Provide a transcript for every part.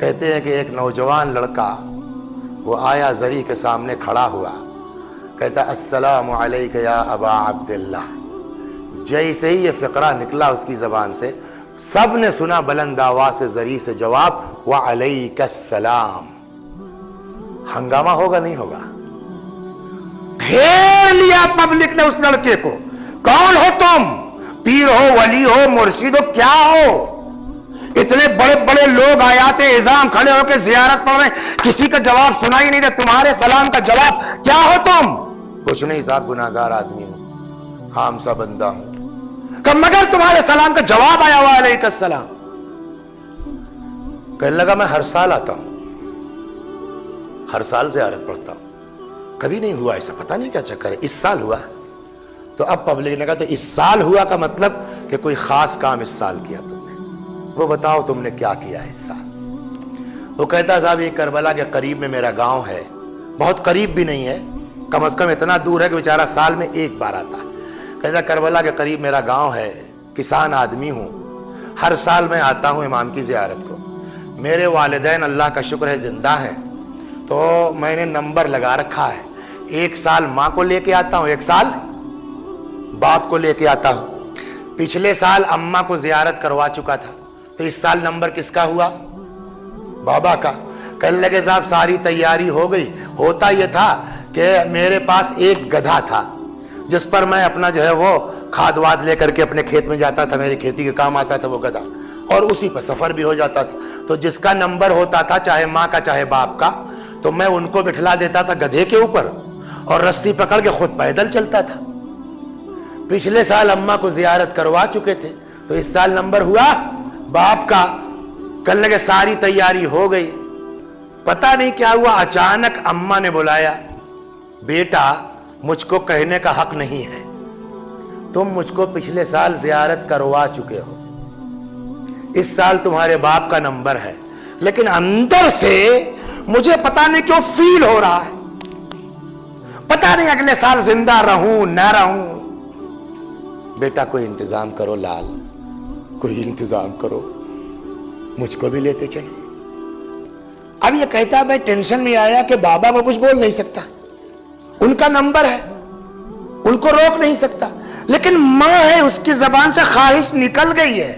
کہتے ہیں کہ ایک نوجوان لڑکا وہ آیا زری کے سامنے کھڑا ہوا, کہتا السلام علیک یا ابا عبداللہ. جیسے ہی یہ فقرہ نکلا اس کی زبان سے, سب نے سنا بلند آواز سے زری سے جواب وعلیک السلام. ہنگامہ ہوگا نہیں ہوگا؟ گھیر لیا پبلک نے اس لڑکے کو. کون ہو تم؟ پیر ہو, ولی ہو, مرشد ہو, کیا ہو؟ اتنے بڑے بڑے لوگ آیات اعظام کھڑے ہو کے زیارت پڑھ رہے ہیں, کسی کا جواب سنا ہی نہیں دے. تمہارے سلام کا جواب کیا ہو تم؟ کچھ نہیں صاحب, گناہگار آدمی ہوں, عام سا بندہ ہوں. کہ مگر تمہارے سلام کا جواب آیا ہوا علیہ السلام. کہنے لگا میں ہر سال آتا ہوں, ہر سال زیارت پڑھتا ہوں, کبھی نہیں ہوا ایسا, پتہ نہیں کیا چکر ہے, اس سال ہوا. تو اب پبلک نے کہا تو اس سال ہوا کا مطلب کہ کوئی خاص کام اس سال کیا تم نے, وہ بتاؤ تم نے کیا کیا ہے اس سال. وہ کہتا صاحب یہ کربلا کے قریب میں میرا گاؤں ہے, بہت قریب بھی نہیں ہے, کم از کم اتنا دور ہے کہ بیچارہ سال میں ایک بار آتا ہے. کہتا کربلا کے قریب میرا گاؤں ہے, کسان آدمی ہوں, ہر سال میں آتا ہوں امام کی زیارت کو. میرے والدین اللہ کا شکر ہے زندہ ہیں, تو میں نے نمبر لگا رکھا ہے, ایک سال ماں کو لے کے آتا ہوں, ایک سال باپ کو لے کے آتا ہوں. پچھلے سال اماں کو زیارت کروا چکا تھا, تو اس سال نمبر کس کا ہوا؟ بابا کا. کہنے لگے صاحب ساری تیاری ہو گئی. ہوتا یہ تھا کہ میرے پاس ایک گدھا تھا جس پر میں اپنا جو ہے وہ کھاد واد لے کر کے اپنے کھیت میں جاتا تھا, میری کھیتی کے کام آتا تھا وہ گدھا, اور اسی پر سفر بھی ہو جاتا تھا. تو جس کا نمبر ہوتا تھا, چاہے ماں کا چاہے باپ کا, تو میں ان کو بٹھلا دیتا تھا گدھے کے اوپر اور رسی پکڑ کے خود پیدل چلتا تھا. پچھلے سال اماں کو زیارت کروا چکے تھے, تو اس سال نمبر ہوا باپ کا. کل لگے ساری تیاری ہو گئی, پتہ نہیں کیا ہوا, اچانک اماں نے بلایا, بیٹا مجھ کو کہنے کا حق نہیں ہے, تم مجھ کو پچھلے سال زیارت کروا چکے ہو, اس سال تمہارے باپ کا نمبر ہے, لیکن اندر سے مجھے پتہ نہیں کیوں فیل ہو رہا ہے, پتہ نہیں اگلے سال زندہ رہوں نہ رہوں. بیٹا کوئی انتظام کرو لال, کوئی انتظام کرو, مجھ کو بھی لیتے چلو. اب یہ کہتا میں ٹینشن میں آیا کہ بابا کو کچھ بول نہیں سکتا, ان کا نمبر ہے, ان کو روک نہیں سکتا, لیکن ماں ہے, اس کی زبان سے خواہش نکل گئی ہے,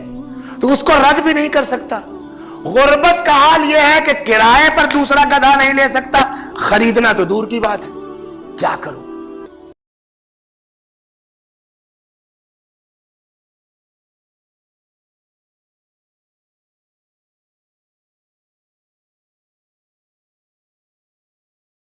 تو اس کو رد بھی نہیں کر سکتا. غربت کا حال یہ ہے کہ کرائے پر دوسرا گدھا نہیں لے سکتا, خریدنا تو دور کی بات ہے. کیا کروں؟